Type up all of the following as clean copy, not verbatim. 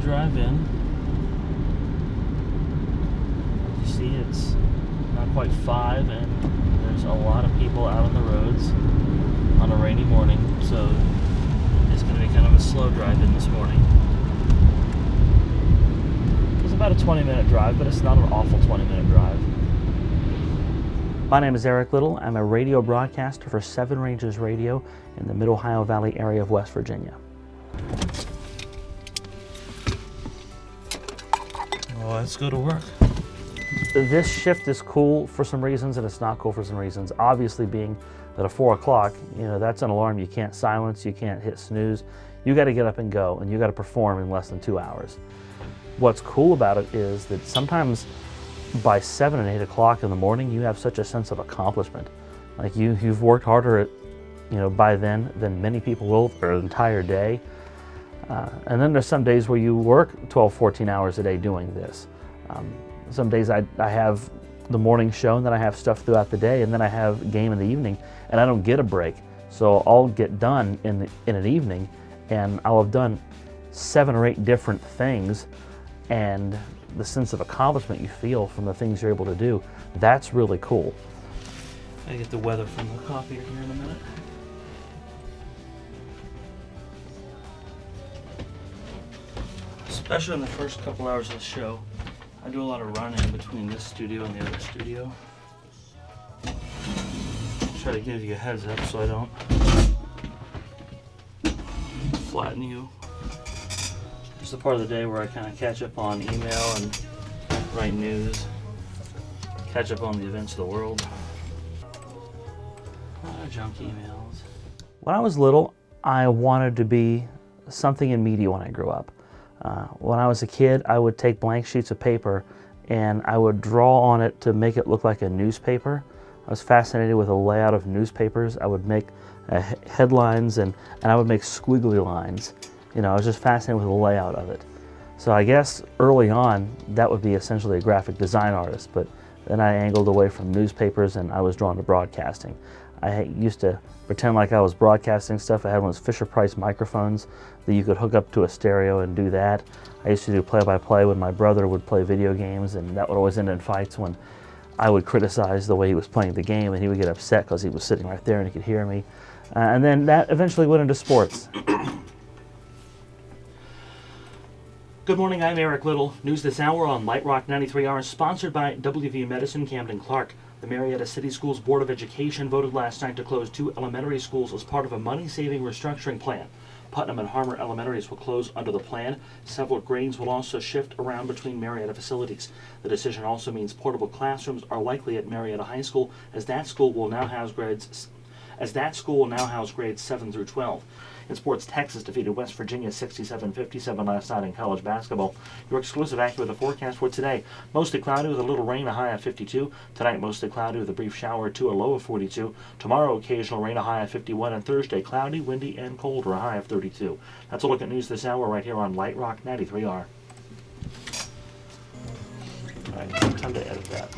drive in. You see, it's not quite 5, and there's a lot of people out on the roads on a rainy morning, so it's going to be kind of a slow drive in this morning. It's about a 20-minute drive, but it's not an awful 20-minute drive. My name is Eric Little. I'm a radio broadcaster for Seven Ranges Radio in the Mid-Ohio Valley area of West Virginia. Well, let's go to work. This shift is cool for some reasons, and it's not cool for some reasons. Obviously, being that at 4 o'clock, that's an alarm you can't silence, you can't hit snooze. You got to get up and go, and you got to perform in less than 2 hours. What's cool about it is that sometimes by 7 and 8 o'clock in the morning, you have such a sense of accomplishment. Like you've worked harder by then than many people will for an entire day. And then there's some days where you work 12, 14 hours a day doing this. Some days I have the morning show, and then I have stuff throughout the day, and then I have a game in the evening, and I don't get a break. So I'll get done in an evening, and I'll have done 7 or 8 different things, and the sense of accomplishment you feel from the things you're able to do, that's really cool. I get the weather from the copier here in a minute. Especially in the first couple hours of the show, I do a lot of running between this studio and the other studio. Try to give you a heads up so I don't flatten you. It's the part of the day where I kind of catch up on email and write news, catch up on the events of the world. A lot of junk emails. When I was little, I wanted to be something in media when I grew up. When I was a kid, I would take blank sheets of paper and I would draw on it to make it look like a newspaper. I was fascinated with the layout of newspapers. I would make headlines and I would make squiggly lines. I was just fascinated with the layout of it. So I guess early on, that would be essentially a graphic design artist, but then I angled away from newspapers and I was drawn to broadcasting. I used to pretend like I was broadcasting stuff. I had one of those Fisher-Price microphones that you could hook up to a stereo and do that. I used to do play-by-play when my brother would play video games, and that would always end in fights when I would criticize the way he was playing the game, and he would get upset because he was sitting right there and he could hear me. And then that eventually went into sports. Good morning, I'm Eric Little. News this hour on Light Rock 93R, sponsored by WVU Medicine Camden Clark. The Marietta City Schools Board of Education voted last night to close 2 elementary schools as part of a money-saving restructuring plan. Putnam and Harmer Elementaries will close under the plan. Several grades will also shift around between Marietta facilities. The decision also means portable classrooms are likely at Marietta High School, as that school will now house grades 7 through 12. In sports, Texas defeated West Virginia 67-57 last night in college basketball. Your exclusive accurate weather forecast for today: mostly cloudy with a little rain, a high of 52. Tonight, mostly cloudy with a brief shower or two, a low of 42. Tomorrow, occasional rain, a high of 51. And Thursday, cloudy, windy, and colder, a high of 32. That's a look at news this hour right here on Light Rock 93R. All right, time to edit that.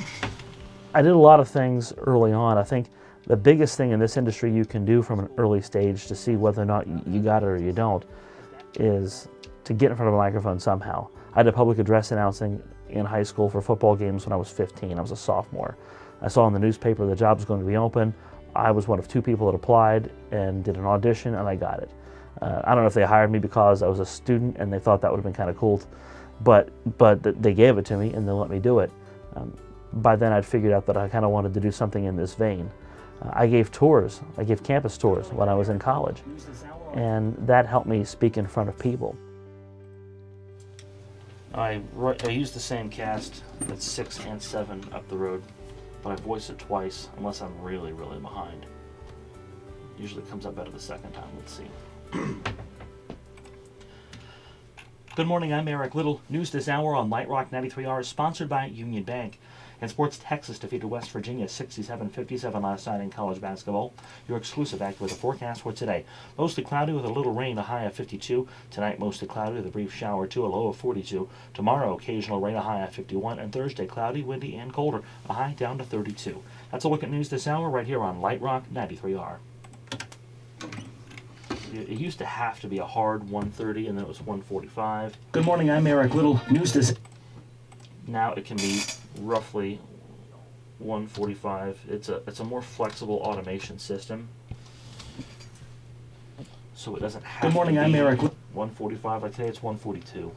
I did a lot of things early on. I think the biggest thing in this industry you can do from an early stage to see whether or not you got it or you don't is to get in front of a microphone somehow. I did public address announcing in high school for football games when I was 15. I was a sophomore. I saw in the newspaper the job was going to be open. I was one of 2 people that applied and did an audition, and I got it. I don't know if they hired me because I was a student and they thought that would have been kind of cool, but they gave it to me and they let me do it. By then I'd figured out that I kind of wanted to do something in this vein. I gave tours. I gave campus tours when I was in college, and that helped me speak in front of people. I used the same cast that's 6 and 7 up the road, but I voiced it twice unless I'm really, really behind. Usually comes up better the second time. Let's see. Good morning, I'm Eric Little. News this hour on Light Rock 93R, sponsored by Union Bank. In sports, Texas defeated West Virginia 67-57 last night in college basketball. Your exclusive accurate weather forecast for today: mostly cloudy with a little rain, a high of 52. Tonight, mostly cloudy with a brief shower or two, a low of 42. Tomorrow, occasional rain, a high of 51. And Thursday, cloudy, windy, and colder, a high down to 32. That's a look at news this hour right here on Light Rock 93R. It used to have to be a hard 130, and then it was 145. Good morning, I'm Eric Little, news design. Now it can be roughly 145. It's a more flexible automation system, so it doesn't have Good morning, to be I'm Eric. 145. Like today it's 142.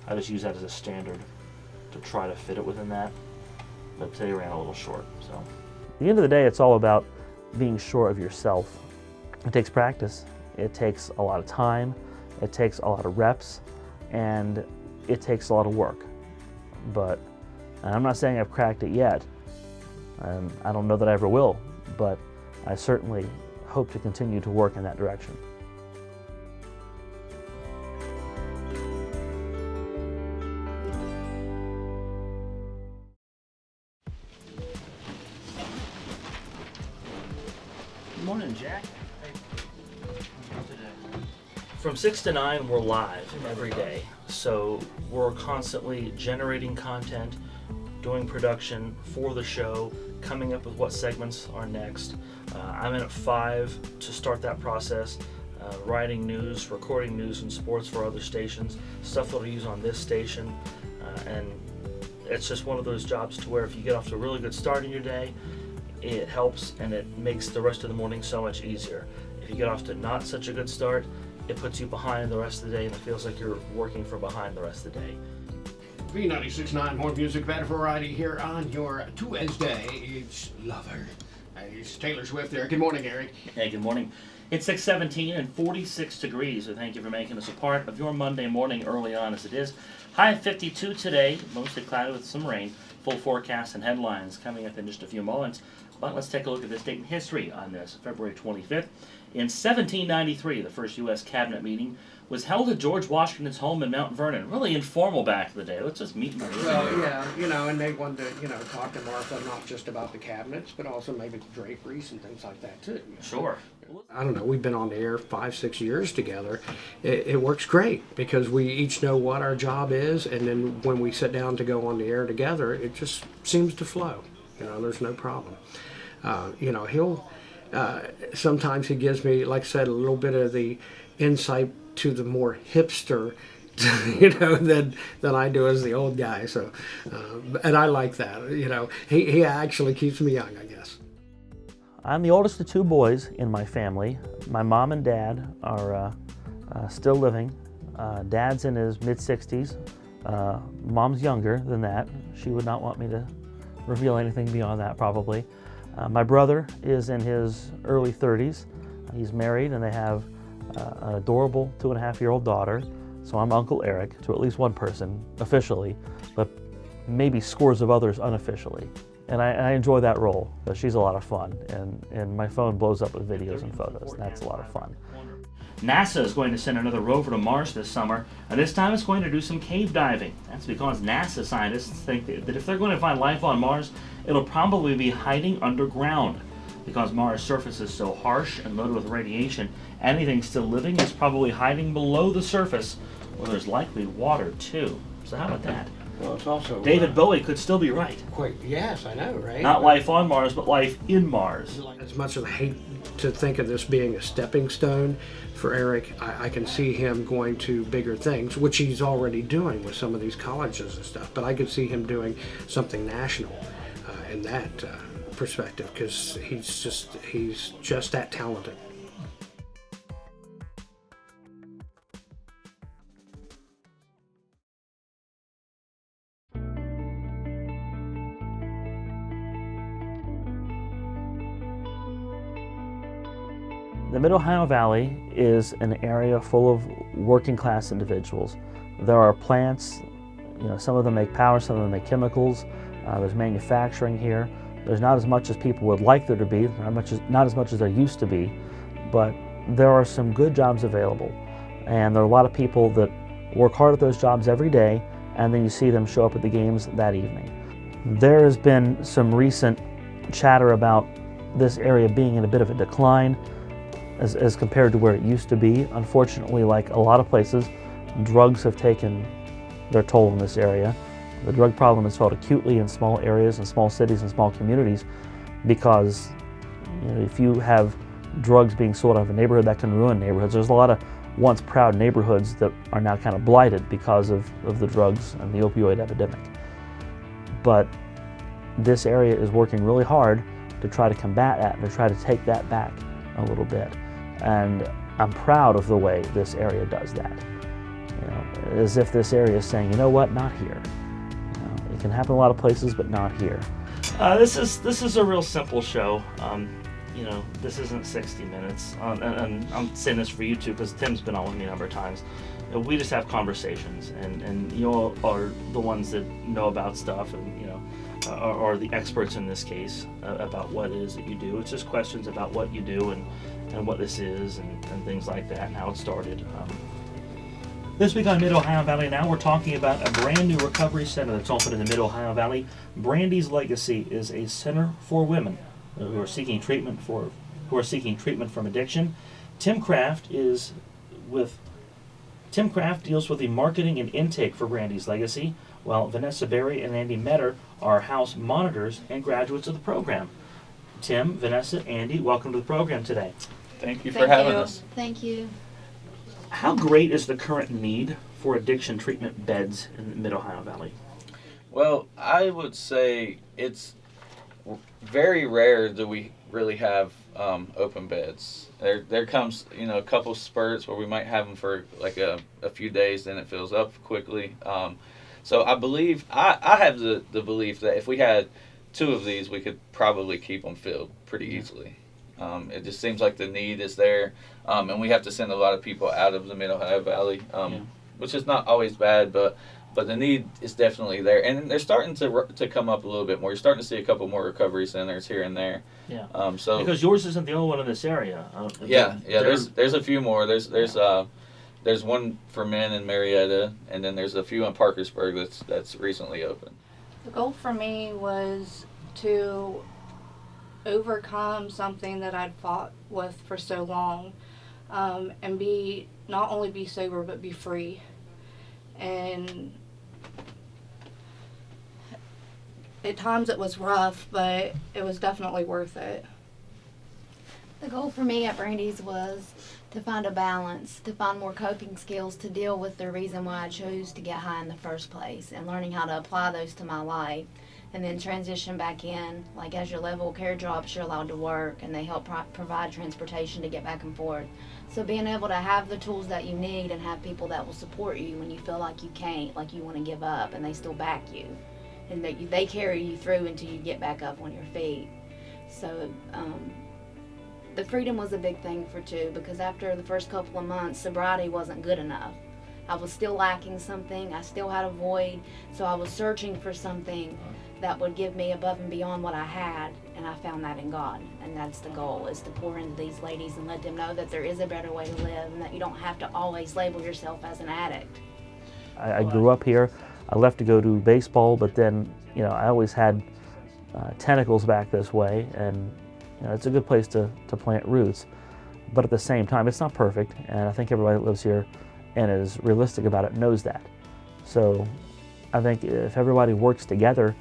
I just use that as a standard to try to fit it within that, but today ran a little short. So at the end of the day, it's all about being sure of yourself. It takes practice, it takes a lot of time, it takes a lot of reps, and it takes a lot of work. But I'm not saying I've cracked it yet, and I don't know that I ever will, but I certainly hope to continue to work in that direction. Good morning, Jack. From 6 to 9, we're live every day. So we're constantly generating content, doing production for the show, coming up with what segments are next. I'm in at 5 to start that process, writing news, recording news and sports for other stations, stuff that I'll use on this station. And it's just one of those jobs to where if you get off to a really good start in your day, it helps and it makes the rest of the morning so much easier. If you get off to not such a good start, it puts you behind the rest of the day and it feels like you're working from behind the rest of the day. V96.9, more music, better variety here on your Tuesday. It's Lover. It's Taylor Swift there. Good morning, Eric. Hey, good morning. It's 6:17 and 46 degrees, so thank you for making us a part of your Monday morning early on as it is. High of 52 today, mostly cloudy with some rain. Full forecast and headlines coming up in just a few moments. But let's take a look at this date in history on this February 25th. In 1793, the first U.S. cabinet meeting was held at George Washington's home in Mount Vernon. Really informal back in the day. Let's just meet in the living room. Well, yeah, and they wanted to, talk to Martha not just about the cabinets, but also maybe the draperies and things like that, too. Sure. I don't know, we've been on the air 5-6 years together. It works great because we each know what our job is, and then when we sit down to go on the air together, it just seems to flow. There's no problem. He'll sometimes he gives me, like I said, a little bit of the insight to the more hipster, than I do as the old guy. So, and I like that. He actually keeps me young, I guess. I'm the oldest of 2 boys in my family. My mom and dad are still living. Dad's in his mid-60s. Mom's younger than that. She would not want me to reveal anything beyond that, probably. My brother is in his early 30s. He's married and they have an adorable 2.5-year-old daughter. So I'm Uncle Eric to at least one person officially, but maybe scores of others unofficially. And I enjoy that role. She's a lot of fun, and my phone blows up with videos and photos. And that's a lot of fun. NASA is going to send another rover to Mars this summer, and this time it's going to do some cave diving. That's because NASA scientists think that if they're going to find life on Mars, it'll probably be hiding underground. Because Mars' surface is so harsh and loaded with radiation, anything still living is probably hiding below the surface, where there's likely water too. So how about that? Well, it's also David Bowie could still be right. Yes, I know, right? Not life on Mars, but life in Mars. As much as I hate to think of this being a stepping stone for Eric, I can see him going to bigger things, which he's already doing with some of these colleges and stuff. But I could see him doing something national in that perspective, because he's just that talented. The Mid-Ohio Valley is an area full of working class individuals. There are plants, some of them make power, some of them make chemicals. There's manufacturing here. There's not as much as people would like there to be, not as much as there used to be, but there are some good jobs available. And there are a lot of people that work hard at those jobs every day, and then you see them show up at the games that evening. There has been some recent chatter about this area being in a bit of a decline as compared to where it used to be. Unfortunately, like a lot of places, drugs have taken their toll in this area. The drug problem is felt acutely in small areas and small cities and small communities because if you have drugs being sold out of a neighborhood that can ruin neighborhoods. There's a lot of once proud neighborhoods that are now kind of blighted because of the drugs and the opioid epidemic. But this area is working really hard to try to combat that and to try to take that back a little bit. And I'm proud of the way this area does that. You know, as if this area is saying, you know what, not here. You know, it can happen a lot of places, but not here. This is a real simple show. You know, this isn't 60 Minutes, and I'm saying this for you too because Tim's been on with me a number of times. We just have conversations, and you all are the ones that know about stuff, and you know, are the experts in this case about what it is that you do. It's just questions about what you do and what this is and things like that and how it started. This week on Mid-Ohio Valley Now, we're talking about a brand new recovery center that's opened in the Mid-Ohio Valley. Brandy's Legacy is a center for women who are seeking treatment from addiction. Tim Kraft deals with the marketing and intake for Brandy's Legacy, while Vanessa Berry and Andy Metter are house monitors and graduates of the program. Tim, Vanessa, Andy, welcome to the program today. Thank you for having us. Thank you. How great is the current need for addiction treatment beds in the Mid-Ohio Valley? Well, I would say it's very rare that we really have open beds. There comes, you know, a couple spurts where we might have them for like a few days, then it fills up quickly. So I believe, I have the belief that if we had 2 of these, we could probably keep them filled pretty easily. It just seems like the need is there, and we have to send a lot of people out of the Mid-Ohio Valley, which is not always bad, but the need is definitely there, and they're starting to come up a little bit more. You're starting to see a couple more recovery centers here and there. Yeah. So because yours isn't the only one in this area. There's a few more. There's one for men in Marietta, and then there's a few in Parkersburg that's recently opened. The goal for me was to overcome something that I'd fought with for so long, and not only be sober but be free. And at times it was rough, but it was definitely worth it. The goal for me at Brandy's was to find a balance, to find more coping skills to deal with the reason why I chose to get high in the first place, and learning how to apply those to my life, and then transition back in. Like as your level care jobs, you're allowed to work, and they help provide transportation to get back and forth. So being able to have the tools that you need and have people that will support you when you feel like you can't, like you want to give up, and they still back you, and they carry you through until you get back up on your feet. So the freedom was a big thing for 2, because after the first couple of months, sobriety wasn't good enough. I was still lacking something. I still had a void, so I was searching for something that would give me above and beyond what I had, and I found that in God. And that's the goal, is to pour into these ladies and let them know that there is a better way to live, and that you don't have to always label yourself as an addict. I grew up here. I left to go do baseball, but then, you know, I always had tentacles back this way, and you know, it's a good place to plant roots. But at the same time, it's not perfect, and I think everybody that lives here and is realistic about it knows that. So I think if everybody works together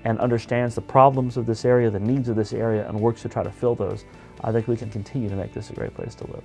and understands the problems of this area, the needs of this area, and works to try to fill those, I think we can continue to make this a great place to live.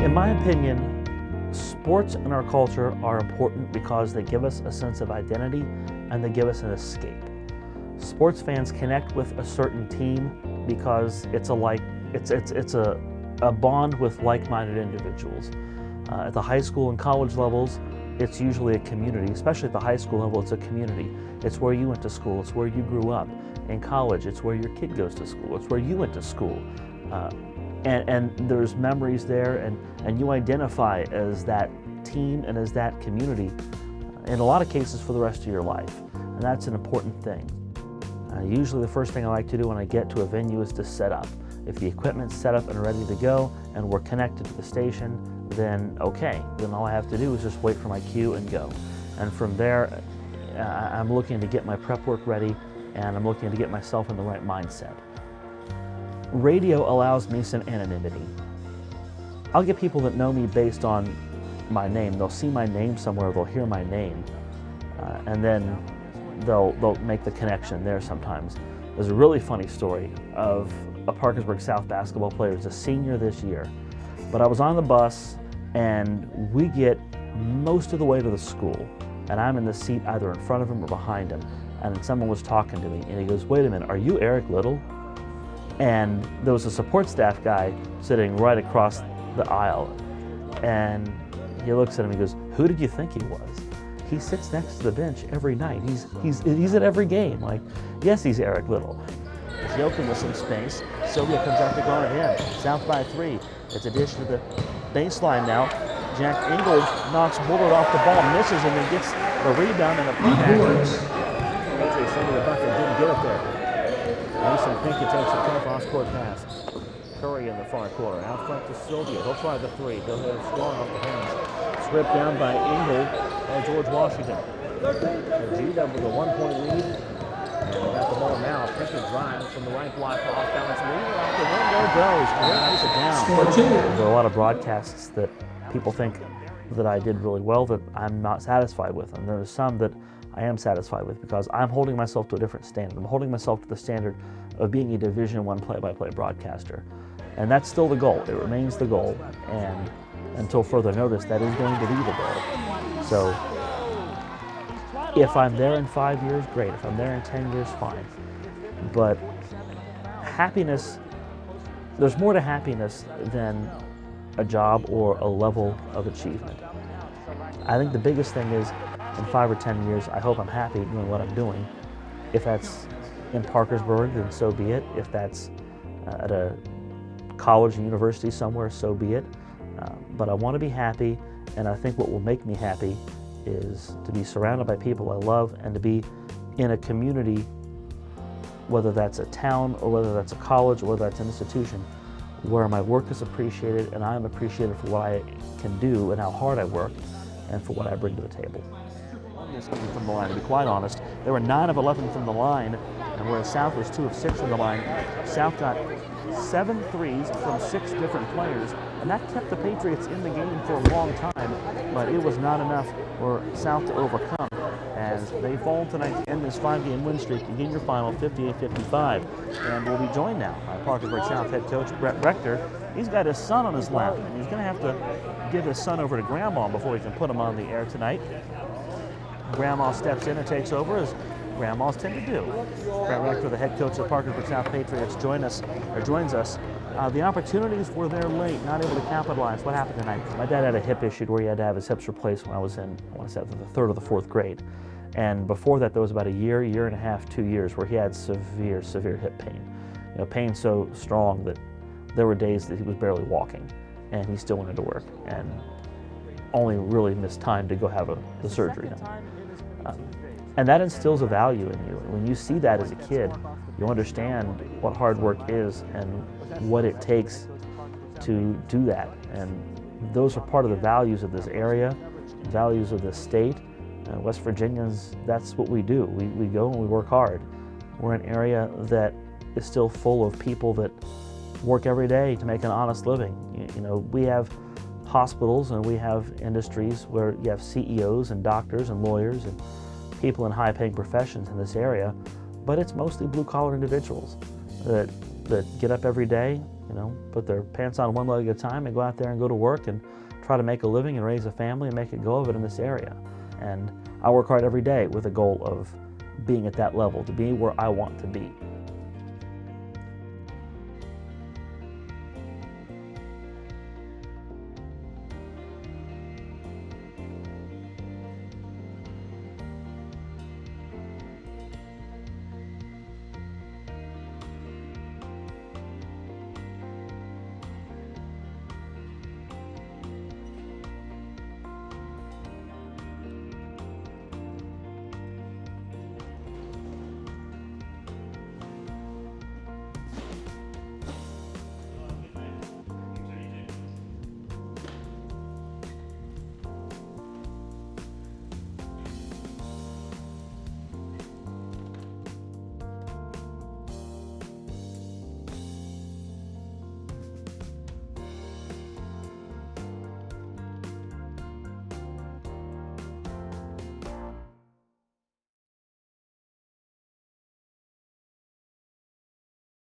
In my opinion, sports in our culture are important because they give us a sense of identity and they give us an escape. Sports fans connect with a certain team because it's a bond with like-minded individuals. At the high school and college levels, it's usually a community. Especially at the high school level, it's a community. It's where you went to school. It's where you grew up. In college, it's where your kid goes to school. It's where you went to school. And there's memories there, and you identify as that team and as that community in a lot of cases for the rest of your life. And that's an important thing. Usually the first thing I like to do when I get to a venue is to set up If the equipment's set up and ready to go and we're connected to the station, then okay, then all I have to do is just wait for my cue and go. And from there, I'm looking to get my prep work ready, and I'm looking to get myself in the right mindset. Radio allows me some anonymity. I'll get people that know me based on my name. They'll see my name somewhere, they'll hear my name, and then they'll make the connection there sometimes. There's a really funny story of a Parkersburg South basketball player who's a senior this year. But I was on the bus, and we get most of the way to the school, and I'm in the seat either in front of him or behind him, and someone was talking to me, and he goes, "Wait a minute, are you Eric Little?" And there was a support staff guy sitting right across the aisle, and he looks at him and he goes, "Who did you think he was? He sits next to the bench every night. He's at every game." Like, yes, he's Eric Little. As Yoakum with some space, Sylvia comes out to guard him. South by 3. It's a dish to the baseline now. Jack Ingold knocks Bullard off the ball, misses, and then gets the rebound and a putback. AJ Sandy the bucket didn't get it there. Mason Pinkett takes a tough off-court pass. Curry in the far corner. Out front to Sylvia. He'll try the 3. He'll hit it strong off the hands. Stripped down by Ingold and George Washington. G-Dub with a 1-point lead. And they got the ball now. Pinkett drives from the right block off balance. Leader out the window goes. Knocks it down. There are a lot of broadcasts that people think that I did really well that I'm not satisfied with. And there's some that I am satisfied with because I'm holding myself to a different standard. I'm holding myself to the standard of being a Division I play-by-play broadcaster. And that's still the goal. It remains the goal. And until further notice, that is going to be the goal. So if I'm there in 5 years, great. If I'm there in 10 years, fine. But happiness, there's more to happiness than a job or a level of achievement. I think the biggest thing is in 5 or 10 years, I hope I'm happy doing what I'm doing. If that's in Parkersburg, then so be it. If that's at a college and university somewhere, so be it. But I want to be happy, and I think what will make me happy is to be surrounded by people I love and to be in a community, whether that's a town or whether that's a college or whether that's an institution, where my work is appreciated and I'm appreciated for what I can do and how hard I work and for what I bring to the table. From the line, to be quite honest, they were 9 of 11 from the line, and whereas South was 2 of 6 from the line, South got 7 threes from 6 different players, and that kept the Patriots in the game for a long time, but it was not enough for South to overcome as they fall tonight to end this 5-game win streak to gain your final 58-55. And we'll be joined now by Parkersburg South head coach Brett Rector. He's got his son on his lap, and he's going to have to give his son over to Grandma before he can put him on the air tonight. Grandma steps in and takes over, as grandmas tend to do. Brett Rector, the head coach of the Parkersburg South Patriots, joins us. The opportunities were there late, not able to capitalize. What happened tonight? My dad had a hip issue where he had to have his hips replaced when I was in, I want to say, the 3rd or the 4th grade. And before that, there was about a year and a half, 2 years, where he had severe hip pain. You know, pain so strong that there were days that he was barely walking, and he still went into work and only really missed time to go have the surgery done. And that instills a value in you. When you see that as a kid, you understand what hard work is and what it takes to do that. And those are part of the values of this area, values of this state. West Virginians, that's what we do. We go and we work hard. We're an area that is still full of people that work every day to make an honest living. You know, we have hospitals and we have industries where you have CEOs and doctors and lawyers and people in high-paying professions in this area, but it's mostly blue-collar individuals that get up every day, you know, put their pants on one leg at a time and go out there and go to work and try to make a living and raise a family and make a go of it in this area. And I work hard every day with a goal of being at that level, to be where I want to be.